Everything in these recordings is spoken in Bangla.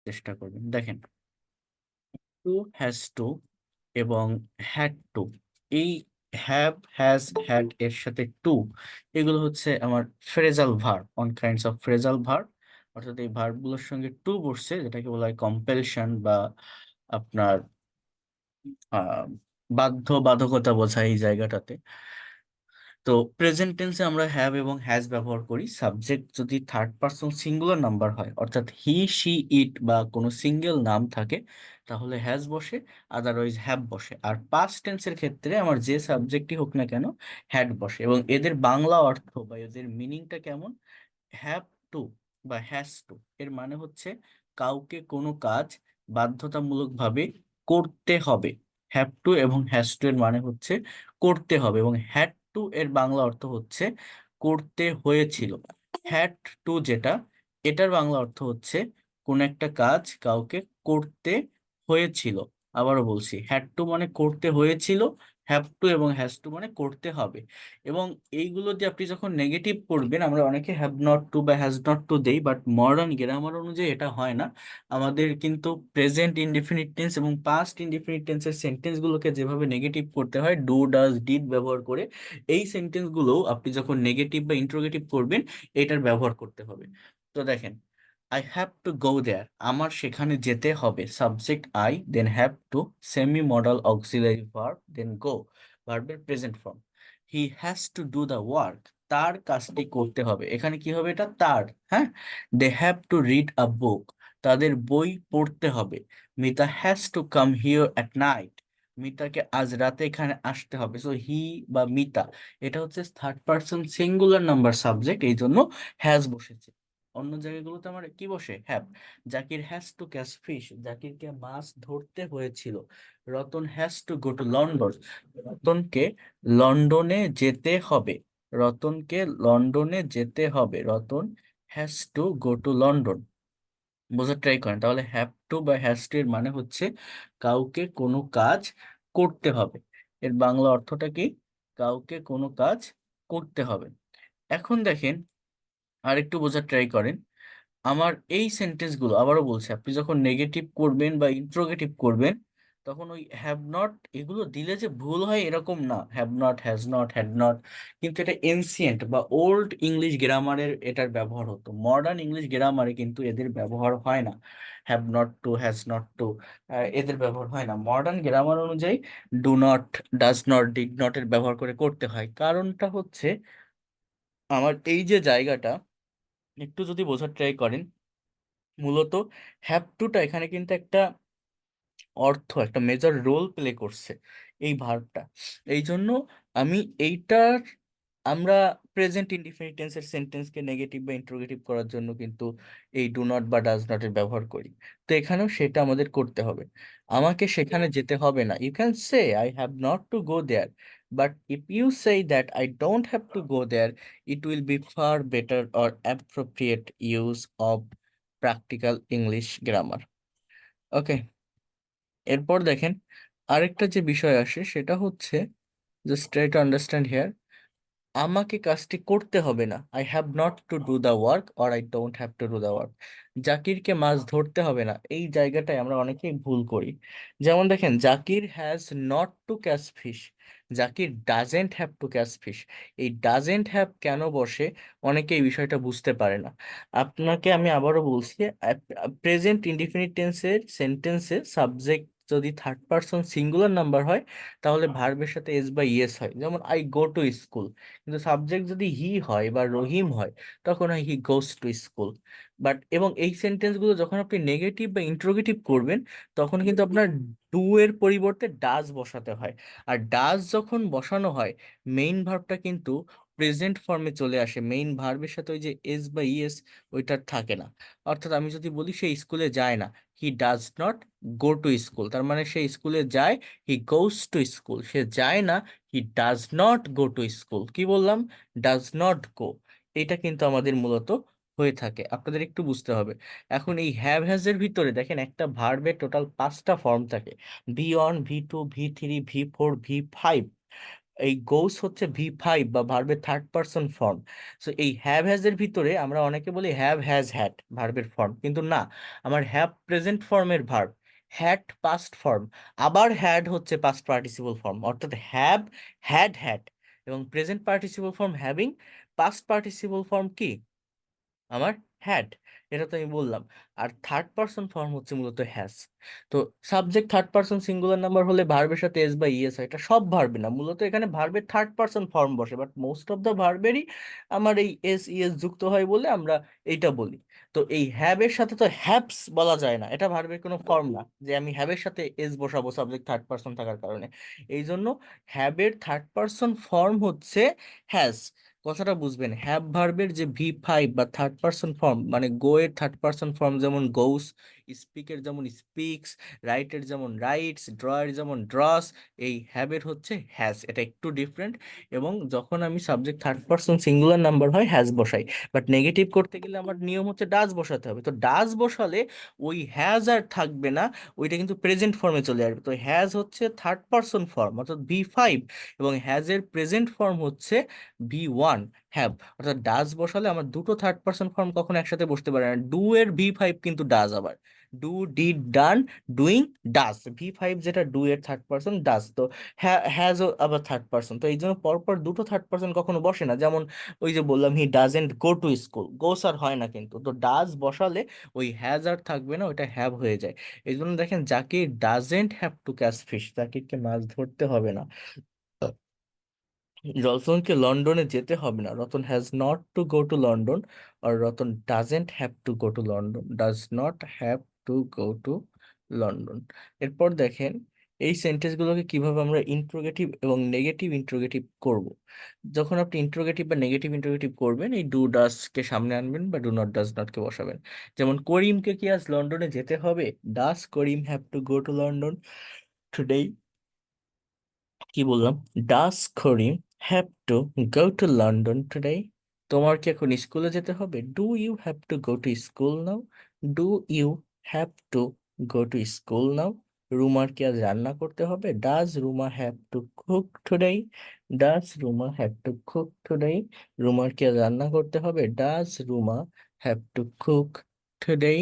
চেষ্টা করবেন। দেখেন, টু, হ্যাজ টু এবং হ্যাড টু, এই হ্যাভ, হ্যাজ, হ্যাড এর সাথে টু, এগুলো হচ্ছে আমার phrasal verb, on kinds of phrasal verb. অর্থাৎ এই ভার্বগুলোর সঙ্গে টু বসছে, যেটাকে বলা হয় কম্পেলশন বা আপনার আহ বাধ্যকতা বোঝায় এই জায়গাটাতে। তো প্রেজেন্ট টেন্সে আমরা হ্যাভ এবং হ্যাজ ব্যবহার করি। সাবজেক্ট যদি থার্ড পার্সন সিঙ্গুলার নাম্বার হয়, অর্থাৎ হি, শি, ইট বা কোনো সিঙ্গেল নাম থাকে, তাহলে হ্যাজ বসে, আদারওয়াইজ হ্যাভ বসে। আর পাস্ট টেন্সের ক্ষেত্রে আমার যে সাবজেক্টই হোক না কেন, হ্যাড বসে। এবং এদের বাংলা অর্থ বা এদের মিনিংটা কেমন? হ্যাভ টু বা হ্যাজ টু এর মানে হচ্ছে কাউকে কোনো কাজ বাধ্যতামূলকভাবে করতে হবে। হ্যাভ টু এবং হ্যাজ টু এর মানে হচ্ছে করতে হবে, এবং হ্যাড টু এর বাংলা অর্থ হচ্ছে করতে হয়েছিল। হ্যাড টু যেটা, এটার বাংলা অর্থ হচ্ছে কোন একটা কাজ কাউকে করতে হয়েছিল। আবারও বলছি, হ্যাড টু মানে করতে হয়েছিল, হ্যাভ টু এবং হ্যাজ টু মানে করতে হবে। এবং এইগুলো দিয়ে আপনি যখন নেগেটিভ করবেন, আমরা অনেকে হ্যাভ নট টু বা হ্যাজ নট টু দেই, বাট মডার্ন গ্রামার অনুযায়ী এটা হয় না। আমাদের কিন্তু প্রেজেন্ট ইনডিফিনিট টেন্স এবং পাস্ট ইনডিফিনিট টেন্সের সেন্টেন্সগুলোকে যেভাবে নেগেটিভ করতে হয় ডু, ডাজ, ডিড ব্যবহার করে, এই সেন্টেন্সগুলো আপনি যখন নেগেটিভ বা ইন্ট্রোগেটিভ করবেন, এটার ব্যবহার করতে হবে। তো দেখেন, I have to go there, আমার সেখানে যেতে হবে, subject I, then have to, semi modal auxiliary verb, then go, ভার্বের present form. He has to do the work, তার কাজটি করতে হবে, এখানে কি হবে? এটা তার। হ্যাঁ। They have to read a book, তাদের বই পড়তে হবে। Mita has to come here at night, মিতাকে আজ রাতে এখানে আসতে হবে। সো হি বা মিতা, এটা হচ্ছে third person singular number subject, এই জন্য হ্যাজ বসেছে। অন্য জায়গাগুলোতে আমার কি বসে? Have. Zakir has to catch fish, জাকিরকে মাছ ধরতে হয়েছিল। Ratan has to go to London, রতনকে লন্ডনে যেতে হবে। রতনকে লন্ডনে যেতে হবে, Ratan has to go to London. বোঝার ট্রাই করেন তাহলে, হ্যাভ টু বা হ্যাজ টু এর মানে হচ্ছে কাউকে কোনো কাজ করতে হবে। এর বাংলা অর্থটা কি? কাউকে কোনো কাজ করতে হবে। এখন দেখেন, আরেকটু বোঝার ট্রাই করেন। আমার এই সেন্টেন্সগুলো, আবারও বলছি, আপনি যখন নেগেটিভ করবেন বা ইন্ট্রোগেটিভ করবেন, তখন ওই হ্যাভ নট এগুলো দিলে যে ভুল হয় এরকম না। Have not, has not, had not, কিন্তু এটা এনসিয়েন্ট বা ওল্ড ইংলিশ গ্রামারের এটার ব্যবহার হতো। মডার্ন ইংলিশ গ্রামারে কিন্তু এদের ব্যবহার হয় না। Have not to, has not to, এদের ব্যবহার হয় না। মডার্ন গ্রামার অনুযায়ী do not, does not, did not এর ব্যবহার করে করতে হয়। কারণটা হচ্ছে, আমার এই যে জায়গাটা একটু যদি বোঝার ট্রাই করেন, মূলত হ্যাভ টুটা এখানে কিন্তু একটা অর্থ, একটা মেজর রোল প্লে করছে এই ভার্বটা। এই জন্য আমি এইটার, আমরা প্রেজেন্ট ইনডিফিনিট টেন্সের সেন্টেন্সকে নেগেটিভ বা ইন্টারোগেটিভ করার জন্য কিন্তু এই ডু নট বা ডাজ নট এর ব্যবহার করি। তো এখানেও সেটা আমাদের করতে হবে। আমাকে সেখানে যেতে হবে না, you can say I have not to go there, but if you say that I don't have to go there, it will be far better or appropriate use of practical English grammar. Okay. এরপর দেখেন, আরেকটা যে বিষয় আসে সেটা হচ্ছে, just try to understand here, আমাকে কাজটি করতে হবে না, I have not to do the work or I don't have to do the work. জাকিরকে মাছ ধরতে হবে না, এই জায়গাটায় আমরা অনেকেই ভুল করি। যেমন দেখেন, Zakir has not two catch fish, Zakir doesn't have to catch fish. এই ডাজেন্ট হ্যাভ কেন বসে, অনেকে এই বিষয়টা বুঝতে পারে না। আপনাকে আমি আবারও বলছি, প্রেজেন্ট ইনডিফিনিট টেন্সের সেন্টেন্সে সাবজেক্ট যদি থার্ড পার্সন সিঙ্গুলার নাম্বার হয়, তাহলে ভার্বের সাথে এস বা ইয়েস হয়। যেমন আই গো টু স্কুল, কিন্তু সাবজেক্ট যদি হি হয় বা রহিম হয়, তখন হয় হি গোস টু স্কুল। বাট এবং এই সেন্টেন্সগুলো যখন আপনি নেগেটিভ বা ইন্ট্রোগেটিভ করবেন, তখন কিন্তু আপনার ডু এর পরিবর্তে ডাজ বসাতে হয়। আর ডাজ যখন বসানো হয়, মেইন ভার্বটা কিন্তু প্রেজেন্ট ফর্মে চলে আসে, মেইন ভার্বের সাথে ওই যে এস বা ইএস ওইটা থাকে না। অর্থাৎ আমি যদি বলি সে স্কুলে যায় না, he does not go to school, তার মানে সে স্কুলে যায়, হি গোস টু স্কুল। সে যায় না, he does not go to school. কি বললাম? Does not go. এটা কিন্তু আমাদের মূলত হয়ে থাকে, আপনাদের একটু বুঝতে হবে। এখন এই হ্যাভ হ্যাজ এর ভিতরে দেখেন, একটা ভার্বের টোটাল 5টা ফর্ম থাকে: V one, V two, V three, V four, V five. এই গোস হচ্ছে V5 বা ভার্বের থার্ড পারসন ফর্ম। সো এই হ্যাভ হ্যাজ এর ভিতরে আমরা অনেকে বলি হ্যাভ হ্যাজ হ্যাড ভার্বের ফর্ম, কিন্তু না, আমার হ্যাভ প্রেজেন্ট ফর্মের ভার্ব, হ্যাড পাস্ট ফর্ম, আবার হ্যাড হচ্ছে পাস্ট পার্টিসিপল ফর্ম, অর্থাৎ হ্যাভ হ্যাড হ্যাড, এবং present participle form having, past participle form কি আমার হ্যাড। এটা তো আমি বললাম। আর থার্ড পারসন ফর্ম হচ্ছে মূলত হ্যাজ। তো subject third person singular number হলে ভার্বের সাথে এস বা ইএস হয়, এটা সব ভার্বে না, মূলত এখানে ভার্বের থার্ড পারসন ফর্ম বসে, বাট মোস্ট অফ দ্য ভার্বেরই আমার এই এস ইএস যুক্ত হয় বলে আমরা এইটা বলি। তো এই হ্যাবের সাথে তো হ্যাপস বলা যায় না, এটা ভার্বের কোনো ফর্ম না যে আমি হ্যাবের সাথে এস বসাবো সাবজেক্ট থার্ড পারসন থাকার কারণে। এই জন্য হ্যাবের থার্ড পারসন ফর্ম হচ্ছে হ্যাজ। কথাটা বুঝবেন, হ্যাভ ভার্বের যে V5 বা থার্ড পারসন ফর্ম, মানে গো এর থার্ড পারসন ফর্ম যেমন গোস, স্পিকের যেমন স্পিক্স, রাইটের যেমন রাইটস, ড্রয়ের যেমন ড্রস, এই হ্যাভের হচ্ছে হ্যাজ, এটা একটু ডিফারেন্ট। এবং যখন আমি subject third person singular number হয় হ্যাজ বসাই, বাট নেগেটিভ করতে গেলে আমার নিয়ম হচ্ছে ডাজ বসাতে হবে। তো ডাজ বসালে ওই হ্যাজ আর থাকবে না, ওইটা কিন্তু প্রেজেন্ট ফর্মে চলে আসবে। তো হ্যাজ হচ্ছে থার্ড পারসন ফর্ম অর্থাৎ V5, এবং হ্যাজের প্রেজেন্ট ফর্ম হচ্ছে V1, হ্যাভ। অর্থাৎ ডাজ বসালে আমার দুটো থার্ড পারসন ফর্ম কখনো একসাথে বসতে পারে না। ডু এর V5 কিন্তু ডাজ, আবার do did done doing does, V5 যেটা ডু এর থার্ড পারসন ডাজ। তো হ্যাজও আবার থার্ড পারসন, তো এই জন্য পরপর দুটো থার্ড পারসন কখনো বসে না। যেমন ওই যে বললাম he doesn't go to school, goes আর হয় না কিন্তু, তো ডাজ বসালে ওই হ্যাজ আর থাকবে না, ওইটা হ্যাভ হয়ে যায়। এই জন্য দেখেন Zakir doesn't have to catch fish, জাকিরকে মাছ ধরতে হবে না। রতনকে লন্ডনে যেতে হবে না, Ratan has not to go to London, আর Ratan doesn't have to go to London, does not have to go to London. এরপর দেখেন এই সেন্টেন্সগুলোকে কিভাবে আমরা ইন্ট্রোগেটিভ এবং নেগেটিভ ইন্ট্রোগেটিভ করব। যখন আপনি ইন্ট্রোগেটিভ বা নেগেটিভ ইন্ট্রোগেটিভ করবেন, এই ডু ডাজ কে সামনে আনবেন বা ডু নট ডাজ নট কে বসাবেন। যেমন করিমকে কি আজ লন্ডনে যেতে হবে, does Karim have to go to London today. কি বললাম, does Karim have to go to London today. তোমার কি এখন স্কুলে যেতে হবে, do you have to go to school now, do you have to go to school now. রুমার কি আজ রান্না করতে হবে, does Ruma have to cook today, does Ruma have to cook today. রুমার কি আজ রান্না করতে হবে, does Ruma have to cook today.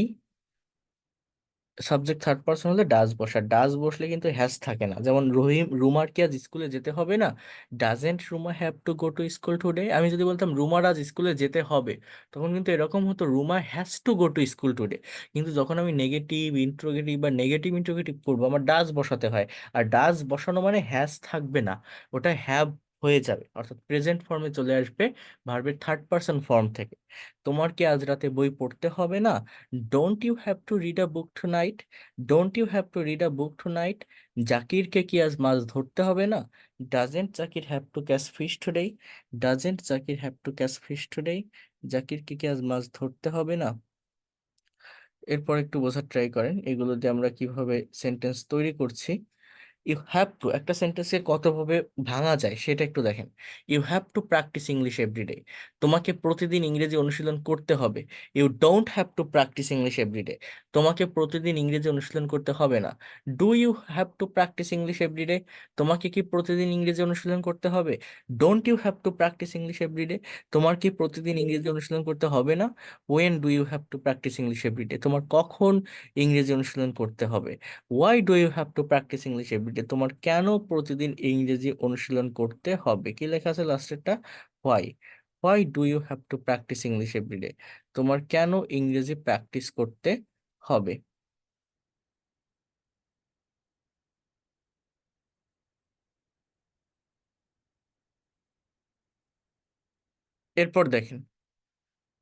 Subject third person হলে ডাজ বসা, ডাজ বসলে কিন্তু হ্যাজ থাকে না। যেমন রুমার কি আজ স্কুলে যেতে হবে না, doesn't Ruma have to go to school today. আমি যদি বলতাম রুমার আজ স্কুলে যেতে হবে, তখন কিন্তু এরকম হতো Ruma has to go to school today. কিন্তু যখন আমি নেগেটিভ ইন্ট্রোগেটিভ বা নেগেটিভ ইন্ট্রোগেটিভ করবো, আমার ডাজ বসাতে হয়। আর ডাজ বসানো মানে হ্যাজ থাকবে না, ওটা হ্যাভ হয়ে যাবে, অর্থাৎ প্রেজেন্ট ফর্মে চলে আসবে ভার্বের থার্ড পারসন ফর্ম থেকে। তোমার কি আজ রাতে বই পড়তে হবে না, don't you have to read a book tonight, don't you have to read a book tonight. জাকিরকে কি আজ মাছ ধরতে হবে না, doesn't Zakir have to catch fish today, doesn't Zakir have to catch fish today. জাকিরকে কি আজ মাছ ধরতে হবে না। এরপর একটু বোঝার ট্রাই করেন এগুলো দিয়ে আমরা কিভাবে সেন্টেন্স তৈরি করছি। ইউ হ্যাভ টু একটা সেন্টেন্সকে কতভাবে ভাঙা যায় সেটা একটু দেখেন। You have to practise English every day, তোমাকে প্রতিদিন ইংরেজি অনুশীলন করতে হবে। You don't have to practise English every day, তোমাকে প্রতিদিন ইংরেজি অনুশীলন করতে হবে না। Do you have to practise English every day, তোমাকে কি প্রতিদিন ইংরেজি অনুশীলন করতে হবে। Don't you have to practise English every day, তোমার কি প্রতিদিন ইংরেজি অনুশীলন করতে হবে না। When do you have to practise English every day, তোমার কখন ইংরেজি অনুশীলন করতে হবে। Why do you have to practise English every day, তোমার কেন প্রতিদিন ইংরেজি অনুশীলন করতে হবে। কি লেখা আছে লাস্টেরটা, why. Why do you have to practise English every day, তোমার কেন ইংরেজি প্র্যাকটিস করতে হবে। এরপর দেখেন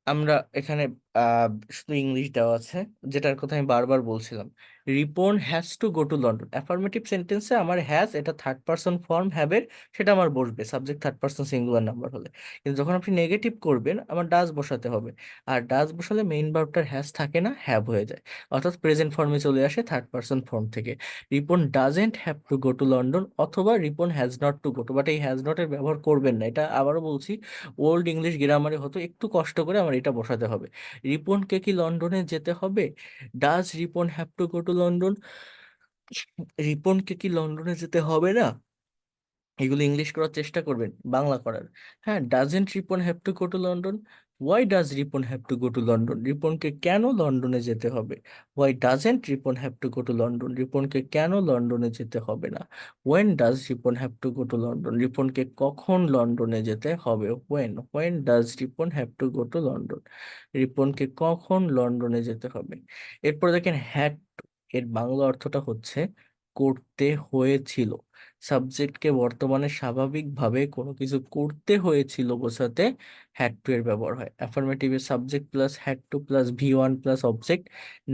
আমরা এখানে আহ, শুধু ইংলিশ দেওয়া আছে, যেটার কথা আমি বারবার বলছিলাম। Ripon has to go to London, affirmative সেন্টেন্সে আমার হ্যাজ এটা থার্ড পারসন ফর্ম হ্যাবের, সেটা আমার বসবে subject third person singular number হলে। কিন্তু যখন আপনি নেগেটিভ করবেন আমার ডাজ বসাতে হবে, আর ডাজ বসালে মেইন ভার্বটার হ্যাজ থাকে না, হ্যাভ হয়ে যায়, অর্থাৎ প্রেজেন্ট ফর্মে চলে আসে থার্ড পারসন ফর্ম থেকে। Ripon doesn't have to go to London, অথবা Ripon has not to go to, but এই হ্যাজ নট এর ব্যবহার করবেন না, এটা আবারও বলছি ওল্ড ইংলিশ গ্রামারে হতো, একটু কষ্ট করে আমার এটা বসাতে হবে। রিপনকে কি লন্ডনে যেতে হবে, does Ripon have to go to London, রিপনকে কি লন্ডনে যেতে হবে না। এগুলো ইংলিশ করার চেষ্টা করবেন বাংলা করার। হ্যাঁ, doesn't Ripon have to go to London? Why does Ripon have to go to London? রিপনকে কেন লন্ডনে যেতে হবে? Why doesn't Ripon have to go to London? রিপনকে কেন লন্ডনে যেতে হবে না? When does Ripon have to go to London? রিপনকে কখন লন্ডনে যেতে হবে? When does Ripon have to go to London? রিপনকে কখন লন্ডনে যেতে হবে? এরপর দেখেন হ্যাড টু, এর বাংলা অর্থটা হচ্ছে করতে হয়েছিল। সাবজেক্টকে বর্তমানে স্বাভাবিকভাবে কোনো কিছু করতে হয়েছিল বোঝাতে হ্যাড টু এর ব্যবহার হয়। অ্যাফার্মেটিভে subject plus had to plus V one plus object.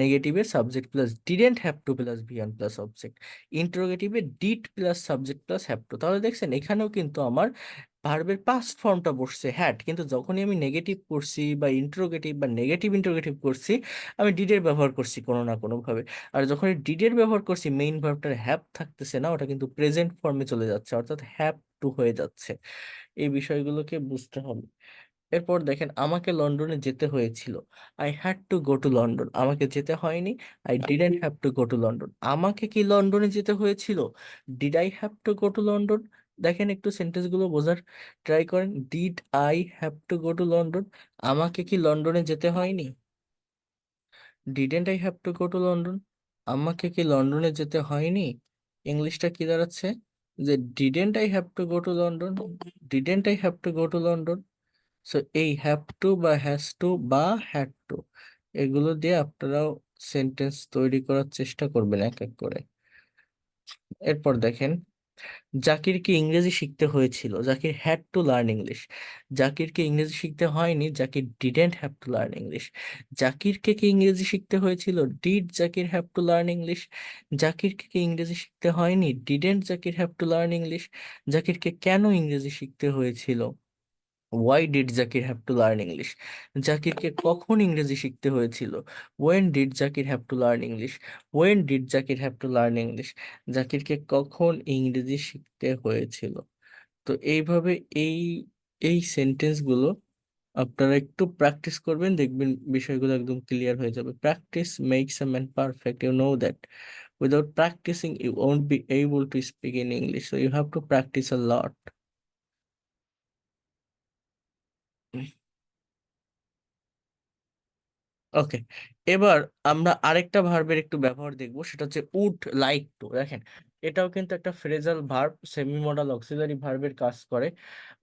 নেগেটিভে subject plus didn't have to plus V one plus object. ইন্টারোগেটিভে did plus subject plus have to. তাহলে দেখছেন এখানেও কিন্তু আমার ভার্বের পাস্ট ফর্মটা বসছে হ্যাড, কিন্তু যখনই আমি নেগেটিভ করছি বা ইন্টারোগেটিভ বা নেগেটিভ ইন্টারোগেটিভ করছি, আমি ডিডের ব্যবহার করছি কোনো না কোনো ভাবে। আর যখন ডিডের ব্যবহার করছি, মেইন ভার্বটার হ্যাভ থাকতেছে না, ওটা কিন্তু প্রেজেন্ট ফর্মে চলে যাচ্ছে, অর্থাৎ হ্যাভ টু হয়ে যাচ্ছে। এই বিষয়গুলোকে বুঝতে হবে। এরপর দেখেন আমাকে লন্ডনে যেতে হয়েছিল। I had to go to London. আমাকে যেতে হয়নি। I didn't have to go to London. আমাকে কি লন্ডনে যেতে হয়েছিল? Did I have to go to London? দেখেন একটু সেন্টেন্স গুলো বোঝার ট্রাই করেন। Did I have to go to London? আমাকে কি লন্ডনে যেতে হয়নি? Didn't I have to go to London? আমাকে কি লন্ডনে যেতে হয়নি? ইংলিশটা কি দাঁড়াচ্ছে? যে didn't I have to go to London? Didn't I have to go to London? So এই হ্যাভ টু বা হ্যাজ টু বা হ্যাড টু, এগুলো দিয়ে আপনারাও সেন্টেন্স তৈরি করার চেষ্টা করবেন এক এক করে। এরপর দেখেন জাকিরকে ইংরেজি শিখতে হয়েছিল। Zakir had to learn English. জাকিরকে ইংরেজি শিখতে হয়নি। Zakir didn't have to learn English. জাকিরকে কি ইংরেজি শিখতে হয়েছিল? Did Zakir have to learn English? জাকিরকে কি ইংরেজি শিখতে হয়নি? Didn't Zakir have to learn English? জাকিরকে কেন ইংরেজি শিখতে হয়েছিল? Why did Zakir have to learn English? জাকিরকে কখন ইংরেজি শিখতে হয়েছিল? When did Zakir have to learn English? When did Zakir have to learn English? জাকিরকে কখন ইংরেজি শিখতে হয়েছিল? তো এইভাবে এই এই সেন্টেন্সগুলো আপনারা একটু প্র্যাকটিস করবেন, দেখবেন বিষয়গুলো একদম ক্লিয়ার হয়ে যাবে। Practice makes a man perfect, you know that. Without practising you won't be able to speak in English, so you have to practise a lot. Okay, এবার আমরা আরেকটা ভার্বের একটু ব্যবহার দেখব, সেটা হচ্ছে উড লাইক টু। দেখেন এটাও কিন্তু একটা phrasal verb, semi modal auxiliary ভার্বের কাজ করে।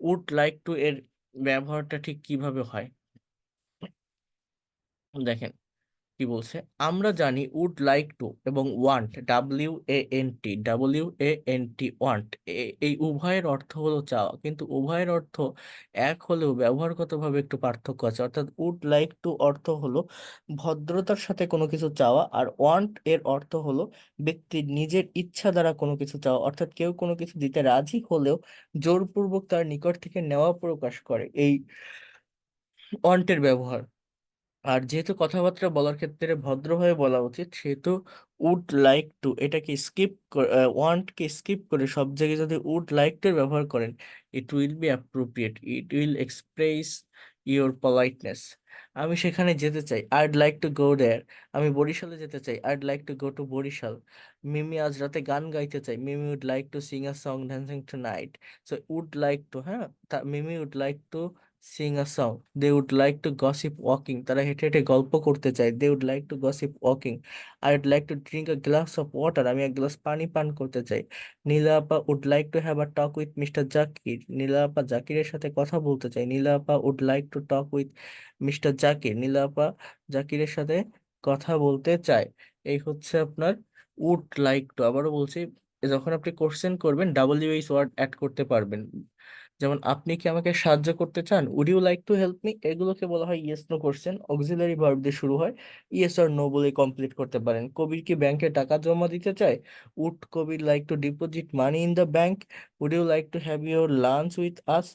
উড লাইক টু এর ব্যবহারটা ঠিক কিভাবে হয় দেখেন কি বলছে। আমরা জানি উড লাইক টু এবং ওয়ান্ট, WANT, ওয়ান্ট, এই উভয়ের অর্থ হলো চাওয়া, কিন্তু উভয়ের অর্থ এক হলেও ব্যবহারগতভাবে একটু পার্থক্য আছে। অর্থাৎ উড লাইক টু অর্থ হলো ভদ্রতার সাথে কোনো কিছু চাওয়া, আর ওয়ান্ট এর অর্থ হলো ব্যক্তির নিজের ইচ্ছা দ্বারা কোনো কিছু চাওয়া, অর্থাৎ কেউ কোনো কিছু দিতে রাজি হলেও জোরপূর্বক তার নিকট থেকে নেওয়া প্রকাশ করে এই ওয়ান্টের ব্যবহার। আর যেহেতু কথাবার্তা বলার ক্ষেত্রে ভদ্রভাবে বলা উচিত, সেহেতু উড লাইক টু এটাকে স্কিপ, ওয়ান্টকে স্কিপ করে সব জায়গায় যদি উড লাইক টু ব্যবহার করেন, it will be appropriate, it will express your politeness. আমি সেখানে যেতে চাই, I'd like to go there. আমি বরিশালে যেতে চাই, I'd like to go to Barishal. Mimi আজ রাতে গান গাইতে চাই, Mimi would like to sing a song dancing tonight. So would like to, হ্যাঁ, মিমি would like to sing a song. They would like to gossip walking, তারা হেঁটে হেঁটে গল্প করতে চায়, they would like to gossip walking. I would like to drink a glass of water, আমি এক গ্লাস পানি পান করতে চাই। নীলা আপা would like to have a talk with mister Zakir, Nila আপা জাকিরের সাথে কথা বলতে চাই, নীলা আপা would like to talk with mister Zakir, Nila আপা জাকিরের সাথে কথা বলতে চায়। এই হচ্ছে আপনার উড লাইক টু। আবারও বলছি, যখন আপনি কোশ্চেন করবেন WH ওয়ার্ড অ্যাড করতে পারবেন। যেমন আপনি কি আমাকে সাহায্য করতে চান, would you like to help me, এগুলোকে বলা হয় yes no question, auxiliary verb দিয়ে শুরু হয়, ইয়েস অর নো বলে কমপ্লিট করতে পারেন। কবির কি ব্যাংকে টাকা জমা দিতে চায়, would Kabir like to deposit money in the bank. Would you like to have your lunch with us,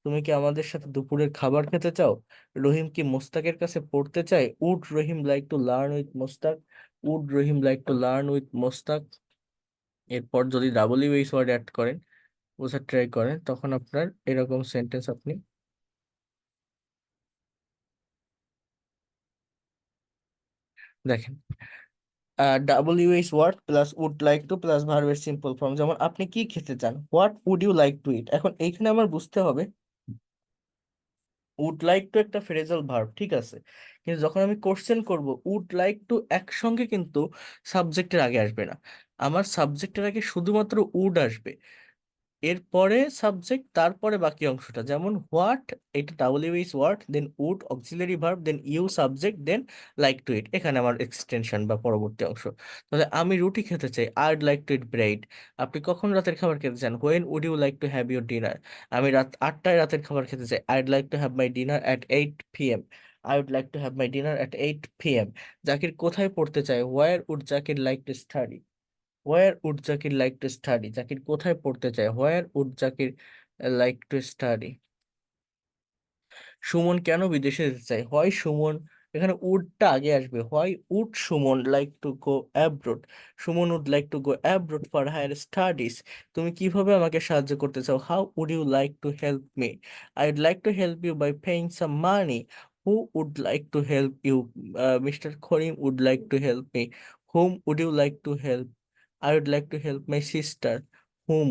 তুমি কি আমাদের সাথে দুপুরের খাবার খেতে চাও। রহিম কি মোস্তাকের কাছে পড়তে চায়, would Rahim like to learn with Mostak, would Rahim like to learn with Mostak. এরপর যদি WH ওয়ার্ড অ্যাড করেন, বোঝার ট্রাই করেন, তখন আপনার এরকম সেন্টেন্স আপনি দেখেন। WH word plus would like to plus ভার্বের সিম্পল ফর্ম, যেমন আপনি কি খেতে চান, what would you like to eat. এখন এইখানে আমার বুঝতে হবে উড লাইক টু একটা ফ্রেজাল ভার্ব, ঠিক আছে, কিন্তু যখন আমি কোশ্চেন করব উড লাইক টু একসঙ্গে কিন্তু সাবজেক্টের আগে আসবে না, আমার সাবজেক্টের আগে শুধুমাত্র উড আসবে, এরপরে সাবজেক্ট, তারপরে বাকি অংশটা, যেমন হোয়াট, এটা WH word, then would auxiliary verb, then you subject, then like to eat, এখানে আমার এক্সটেনশন বা পরবর্তী অংশ। তাহলে আমি রুটি খেতে চাই, I'd like to eat bread. আপনি কখন রাতের খাবার খেতে চান, when would you like to have your dinner. আমি রাত 8টায় রাতের খাবার খেতে চাই, I'd like to have my dinner at 8 p.m. I would like to have my dinner at 8 p.m. জাকির কোথায় পড়তে চায়, where would Zakir like to study. Where would Zakir like to study, জাকির কোথায় পড়তে চায়, where would Zakir like to study. Sumon কেন বিদেশে যেতে চায়, হয় সুমন, এখানে উডটা আগে আসবে, হয় would Sumon like to go abroad, Sumon would like to go abroad for higher studies. তুমি কিভাবে আমাকে সাহায্য করতে চাও, how would you like to help me. I would like to help you by paying some money. Who would like to help you, mister Karim would like to help me. Whom would you like to help, I would like to help my sister. Whom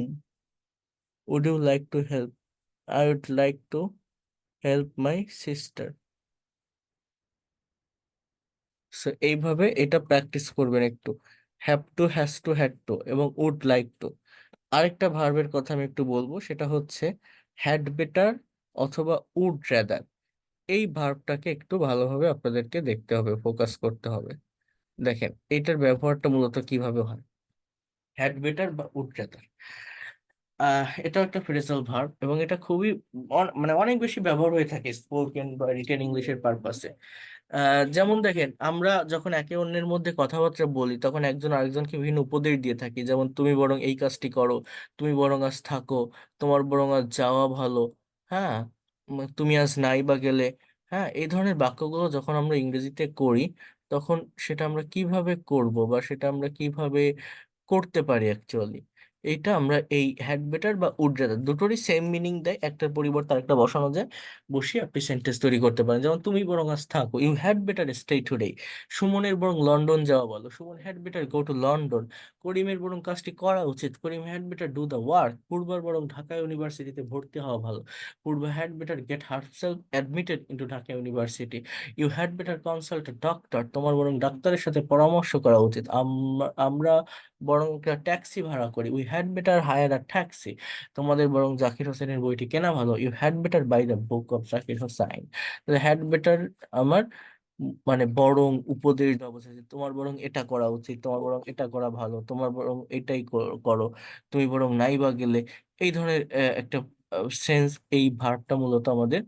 would you like to help? I would like to help my sister. So এইভাবে এটা প্র্যাকটিস করবেন একটু, have to, has to, had to এবং উড লাইক টু। আরেকটা ভার্বের কথা আমি একটু বলবো, সেটা হচ্ছে হ্যাড বেটার অথবা উড রেদার। এই ভার্বটাকে একটু ভালোভাবে আপনাদেরকে দেখতে হবে, ফোকাস করতে হবে। দেখেন এইটার ব্যবহারটা মূলত কিভাবে হয়, হ্যাড বেটার বা উড রেদার। এটাও একটা ফ্রেজাল ভার্ব এবং এটা খুবই মানে অনেক বেশি ব্যবহার হয়ে থাকে স্পোকেন বা রিটেন ইংলিশের পারপাসে। যেমন দেখেন আমরা যখন একে অন্যের মধ্যে কথাবার্তা বলি তখন একজন আরেকজনকে বিভিন্ন উপদেশ দিয়ে থাকি, যেমন তুমি বরং এই কাজটি করো, তুমি বরং আজ থাকো, তোমার বরং আজ যাওয়া ভালো, হ্যাঁ, তুমি আজ নাই বা গেলে। হ্যাঁ, এই ধরনের বাক্যগুলো যখন আমরা ইংরেজিতে করি তখন সেটা আমরা কিভাবে করব বা সেটা আমরা কিভাবে করতে পারি অ্যাকচুয়ালি, এইটা আমরা এই হ্যাড বেটার বা উড রাদার দুটোরই সেম মিনিং দেয়, একটার পরিবর্তে আরেকটা বসানো যায়, বসিয়ে আপনি সেন্টেন্স তৈরি করতে পারেন। যেমন তুমি বরং আজ থাকো, you had better stay today. সুমনের বরং লন্ডন যাওয়া বলো, Suman had better go to London. করিমের বরং কাজটি করা উচিত, Karim had better do the work. পূর্বার বরং ঢাকা ইউনিভার্সিটিতে ভর্তি হওয়া ভালো, Purba had better get herself admitted into Dhaka University. You had better consult doctor, তোমার বরং ডাক্তারের সাথে পরামর্শ করা উচিত। আমরা বরং একটা ট্যাক্সি ভাড়া করি, we had better hire a taxi. তোমাদের বরং জাকির হোসেনের বইটি কেনা ভালো, you had better buy the book of Zakir Hossain. Had better আমার মানে বরং উপদেশ দেওয়া বোঝাচ্ছে, তোমার বরং এটা করা উচিত, তোমার বরং এটা করা ভালো, তোমার বরং এটাই করো, তুমি বরং নাই বা গেলে। এই ধরনের একটা সেন্স এই ভার্বটা মূলত আমাদের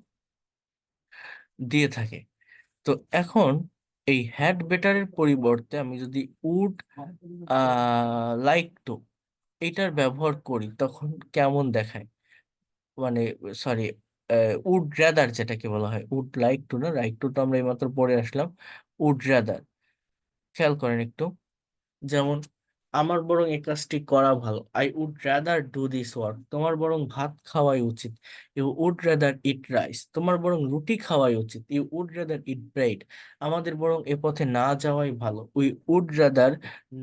দিয়ে থাকে। তো এখন এই হ্যাড বেটারের পরিবর্তে আমি যদি উড লাইক টু এটার ব্যবহার করি তখন কেমন দেখায়, মানে সরি, উড রাদার যেটাকে বলা হয়, উড লাইক টু না, লাইক টু তো আমরা এইমাত্র পড়ে আসলাম, উড রাদার খেয়াল করেন একটু। যেমন আমার বরং এই কাজটি করা ভালো, I would rather do this work. তোমার বরং ভাত খাওয়াই উচিত, you would rather eat rice. তোমার বরং রুটি খাওয়াই উচিত, you would rather eat bread. আমাদের বরং এ পথে না যাওয়াই ভালো, we would rather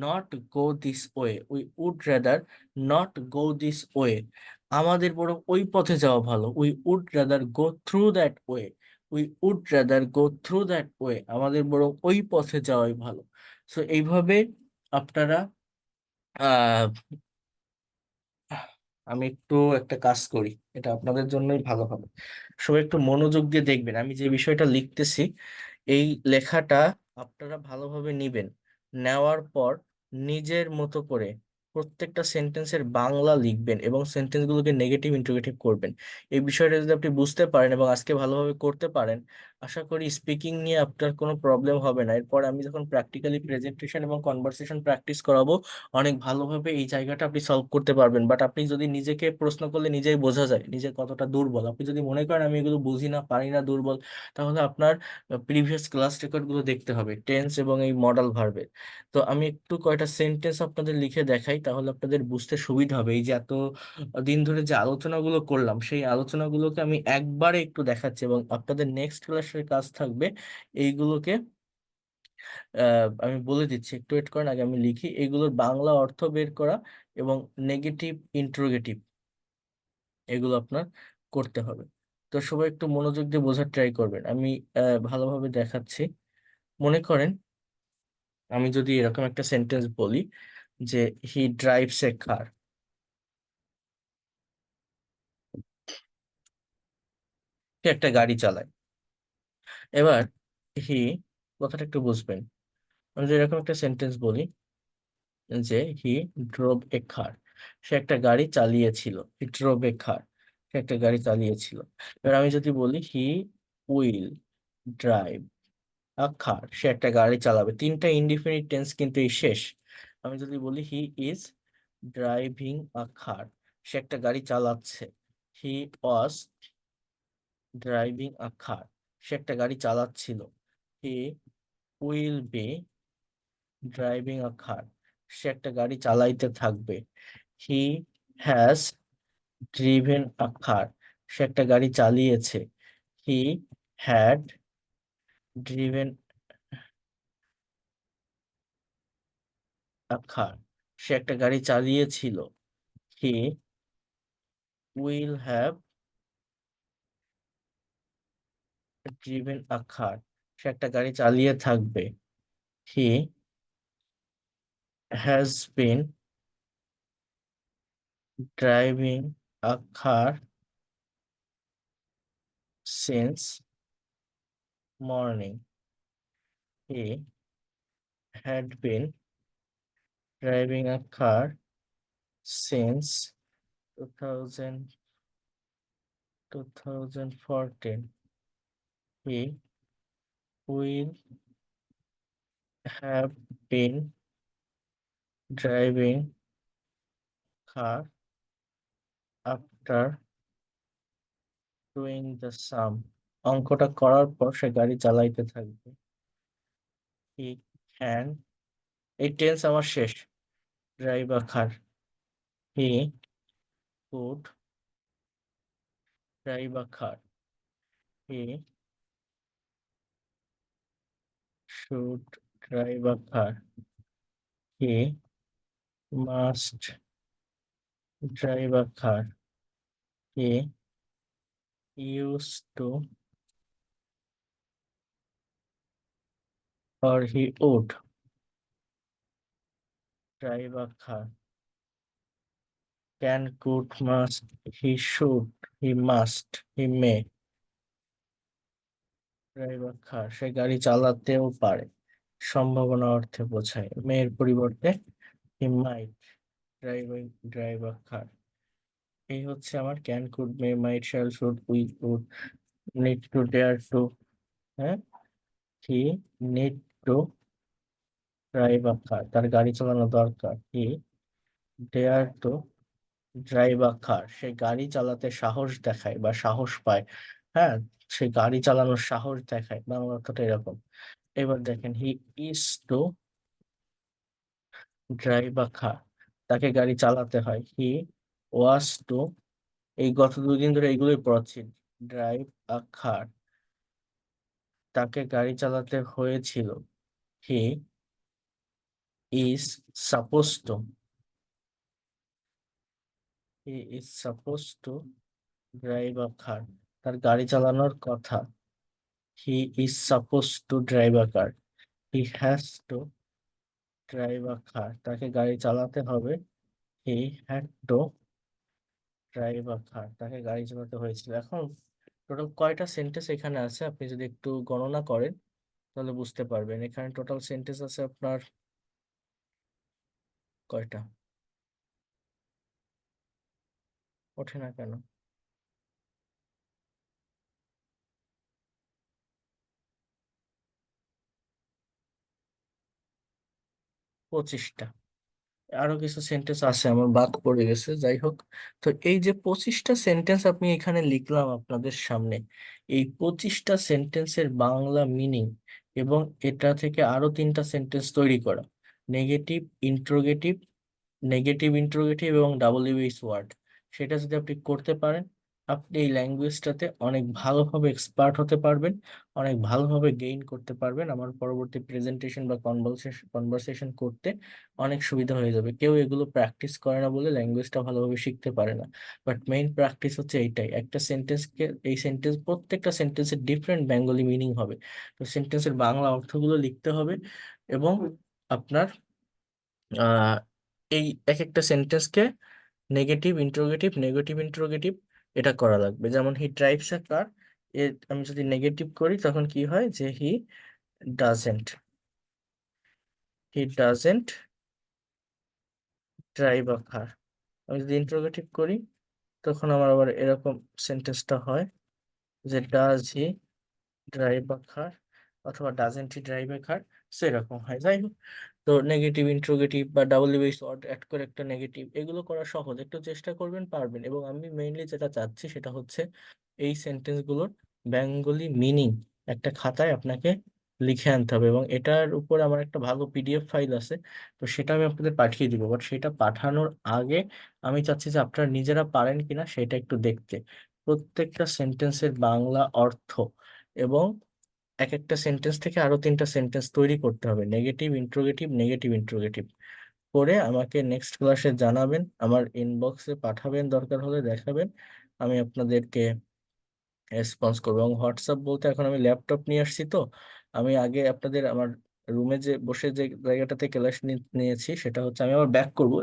not go this way, we would rather not go this way. আমাদের বরং ওই পথে যাওয়া ভালো, we would rather go through that way, we would rather go through that way. আমাদের বরং ওই পথে যাওয়াই ভালো। সো এইভাবে আপনারা আহ আমি একটু একটা কাজ করি, এটা আপনাদের জন্যই ভালো হবে। সবাই একটু মনোযোগ দিয়ে দেখবেন, আমি যে বিষয়টা লিখতেছি এই লেখাটা আপনারা ভালোভাবে নিবেন, নেওয়ার পর নিজের মতো করে প্রত্যেকটা সেন্টেন্সের বাংলা লিখবেন এবং সেন্টেন্সগুলোকে নেগেটিভ ইন্টিগ্রেটিভ করবেন। এই বিষয়টা যদি আপনি বুঝতে পারেন এবং আজকে ভালোভাবে করতে পারেন, আশা করি স্পিকিং নিয়ে আপনার কোনো প্রবলেম হবে না। এরপর আমি যখন প্র্যাকটিক্যালি প্রেজেন্টেশন এবং কনভারসেশন প্র্যাকটিস করাবো অনেক ভালোভাবে এই জায়গাটা আপনি সলভ করতে পারবেন। বাট আপনি যদি নিজেকে প্রশ্ন করলে নিজেই বোঝা যায় নিজে কতটা দুর্বল। আপনি যদি মনে করেন আমি এগুলো বুঝি না, পারি না, দুর্বল, তাহলে আপনার প্রিভিয়াস ক্লাস রেকর্ড গুলো দেখতে হবে টেন্স এবং এই মডাল ভার্বের। তো আমি একটু কয়টা সেন্টেন্স আপনাদের লিখে দেখাই, তাহলে আপনাদের বুঝতে সুবিধা হবে। এই যে এত দিন ধরে যে আলোচনাগুলো করলাম সেই আলোচনাগুলোকে আমি একবারে একটু দেখাচ্ছি এবং আপনাদের নেক্সট ক্লাসের কাজ থাকবে এইগুলোকে আমি বলে দিচ্ছি, একটু ওয়েট করেন, আগে আমি লিখি এগুলোর বাংলা অর্থ বের করা এবং নেগেটিভ ইন্টারোগেটিভ এগুলো আপনার করতে হবে। তো সবাই একটু মনোযোগ দিয়ে বোঝার ট্রাই করবেন, আমি ভালোভাবে দেখাচ্ছি। মনে করেন আমি যদি এরকম একটা সেন্টেন্স বলি যে হি ড্রাইভস এ কার, সে একটা গাড়ি চালায়। এবার হি কথাটা একটু বুঝবেন, আমি যদি এরকম একটা সেন্টেন্স বলি যে হি ড্রোভ এ কার, সে একটা গাড়ি চালিয়েছিল, হি ড্রোভ এ কার, সে একটা গাড়ি চালিয়েছিল। এবার আমি যদি বলি he will drive a car, সে একটা গাড়ি চালাবে, তিনটা ইনডিফিনিট টেন্স কিন্তু এই শেষ। আমি যদি বলি he is driving a car, সে একটা গাড়ি চালাচ্ছে, হি ওয়াজ ড্রাইভিং আ কার, সে একটা গাড়ি চালাচ্ছিল, he will be driving a car, সে একটা গাড়ি চালাইতে থাকবে, he has driven a car, সে একটা গাড়ি চালিয়েছে, he had driven a car, সে একটা গাড়ি চালিয়েছিল, he will have driven a car, সে একটা গাড়ি চালিয়ে থাকবে, he has been driving a car since morning, he had been driving a car since 2000 2014, he will have been driving car after doing the sum, অঙ্কটা করার পর সে গাড়ি চালাইতে থাকবে, he can, এই টেন্স আমার শেষ, drive a car, he could drive a car, he should drive a car, he must drive a car, he used to or he would drive a car, can, could, must, he should, he must, he may drive a car, সে গাড়ি চালাতেও পারে, সম্ভাবনা অর্থে বোঝায়, মেয়ের পরিবর্তে he might drive a car। এই হচ্ছে আমার can, could, may, might, shall, should, will, would, need to, dare to, হ্যাঁ, he need to drive a car, তার গাড়ি চালানো দরকার, he dare to drive a car, সে গাড়ি চালাতে সাহস দেখায় বা সাহস পায়, হ্যাঁ, সে গাড়ি চালানোর সাহস দেখায়, বাংলা অর্থটা এরকম। এবার দেখেন he is to drive a car, তাকে গাড়ি চালাতে হয়, হি ওয়াজ টু, এই গত 2 দিন ধরে এইগুলোই পড়াচ্ছি, ড্রাইভ আ কার, তাকে গাড়ি চালাতে হয়েছিল, he is suppose to, he is suppose to drive a car, তার গাড়ি চালানোর কথা, he is suppose to drive a car, he has to drive a car, তাকে গাড়ি চালাতে হবে, he had to drive a car, তাকে গাড়ি চালাতে হয়েছিল। এখন টোটাল কয়টা সেন্টেন্স এখানে আছে আপনি যদি একটু গণনা করেন তাহলে বুঝতে পারবেন, এখানে টোটাল সেন্টেন্স আছে আপনার কয়টা, ওঠে না কেন? 25টা। আরো কিছু সেন্টেন্স আছে আমার বাদ পড়ে গেছে, যাই হোক। তো এই যে 25টা সেন্টেন্স আপনি এখানে লিখলাম আপনাদের সামনে, এই 25টা সেন্টেন্সের বাংলা মিনিং এবং এটা থেকে আরো 3টা সেন্টেন্স তৈরি করা, নেগেটিভ ইন্ট্রোগেটিভ, নেগেটিভ ইন্ট্রোগেটিভ এবং ডাবল ইউএস ওয়ার্ড, সেটা যদি আপনি করতে পারেন আপনি এই ল্যাঙ্গুয়েজটাতে অনেক ভালোভাবে এক্সপার্ট হতে পারবেন, অনেক ভালোভাবে গেইন করতে পারবেন। আমার পরবর্তী প্রেজেন্টেশন বা কনভারসেশন করতে অনেক সুবিধা হয়ে যাবে। কেউ এগুলো প্র্যাকটিস করে না বলে ল্যাঙ্গুয়েজটা ভালোভাবে শিখতে পারে না। বাট মেইন প্র্যাকটিস হচ্ছে এইটাই, একটা সেন্টেন্সকে, এই সেন্টেন্স, প্রত্যেকটা সেন্টেন্সের ডিফারেন্ট বেঙ্গলি মিনিং হবে। তো সেন্টেন্সের বাংলা অর্থগুলো লিখতে হবে এবং আপনার আহ এই এক একটা সেন্টেন্সকে নেগেটিভ ইন্টারোগেটিভ, নেগেটিভ ইন্টারোগেটিভ এটা করা লাগবে। যেমন হি ড্রাইভস এ কার, এর আমি যদি নেগেটিভ করি তখন কি হয়, যে doesn't he doesn't drive a car. আমি যদি ইন্টারোগেটিভ করি তখন আমার আবার এরকম সেন্টেন্সটা হয়, যে ডাজ হি ড্রাইভ আ কার, অথবা ডাজেন্ট হি ড্রাইভ এ কার, সেরকম হয়। যাই হোক, তো নেগেটিভ ইন্ট্রোগেটিভ বা ডাব্লিউএইচ ওয়ার্ড অ্যাড করে একটা নেগেটিভ, এগুলো করা সহজ, একটু চেষ্টা করবেন, পারবেন। এবং আমি মেইনলি যেটা চাচ্ছি সেটা হচ্ছে এই সেন্টেন্সগুলোর বেঙ্গলি মিনিং একটা খাতায় আপনাকে লিখে আনতে হবে, এবং এটার উপর আমার একটা ভালো পিডিএফ ফাইল আছে। তো সেটা আমি আপনাদের পাঠিয়ে দিব, বাট সেটা পাঠানোর আগে আমি চাচ্ছি যে আপনারা নিজেরা পারেন কিনা সেটা একটু দেখতে। প্রত্যেকটা সেন্টেন্সের বাংলা অর্থ এবং এক একটা সেন্টেন্স থেকে আরো 3টা সেন্টেন্স তৈরি করতে হবে, নেগেটিভ ইন্ট্রোগেটিভ, নেগেটিভ ইন্ট্রোগেটিভ করে আমাকে নেক্সট ক্লাসে জানাবেন, আমার ইনবক্সে পাঠাবেন, দরকার হলে দেখাবেন, আমি আপনাদেরকে রেসপন্স করবো। এবং হোয়াটসঅ্যাপ বলতে এখন আমি ল্যাপটপ নিয়ে আসছি, তো আমি আগে আপনাদের আমার রুমে যে বসে যে জায়গাটাতে ক্লাস নিয়েছি সেটা হচ্ছে, আমি আবার ব্যাক করবো,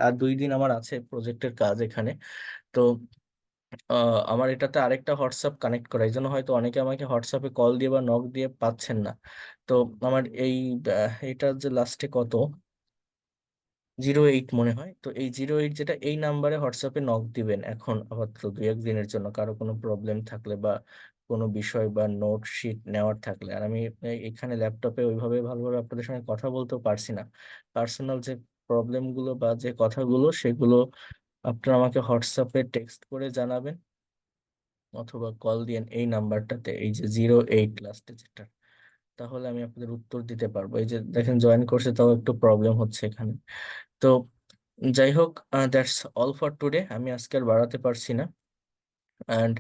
আর 2 দিন আমার আছে প্রজেক্টের কাজ এখানে। তো আমার এটাতে আরেকটা হোয়াটসঅ্যাপ কানেক্ট করা, এই জন্য হয়তো অনেকে আমাকে হোয়াটসঅ্যাপে কল দিয়ে বা নক দিয়ে পাচ্ছেন না। তো আমার এটা যে লাস্টে কত, 08 মনে হয়, তো এই 08 যেটা, এই নাম্বারে হোয়াটসঅ্যাপে নক দিবেন এখন আপাতত 2-1 দিনের জন্য, কারো কোনো প্রবলেম থাকলে বা কোনো বিষয় বা নোট শিট নেওয়ার থাকলে। আর আমি এখানে ল্যাপটপে ওইভাবে ভালোভাবে আপনাদের সঙ্গে কথা বলতেও পারছি না, পার্সোনাল যে প্রবলেমগুলো বা যে কথাগুলো সেগুলো আপনারা আমাকে হোয়াটসঅ্যাপে টেক্সট করে জানাবেন, অথবা কল দিয়েন এই নাম্বারটাতে, এই যে 08 লাস্টে যেটা, তাহলে আমি আপনাদের উত্তর দিতে পারবো। এই যে দেখেন জয়েন করছে, তাও একটু প্রবলেম হচ্ছে এখানে। তো যাই হোক, দ্যাটস অল ফর টুডে, আমি আজকে আর বাড়াতে পারছি না। অ্যান্ড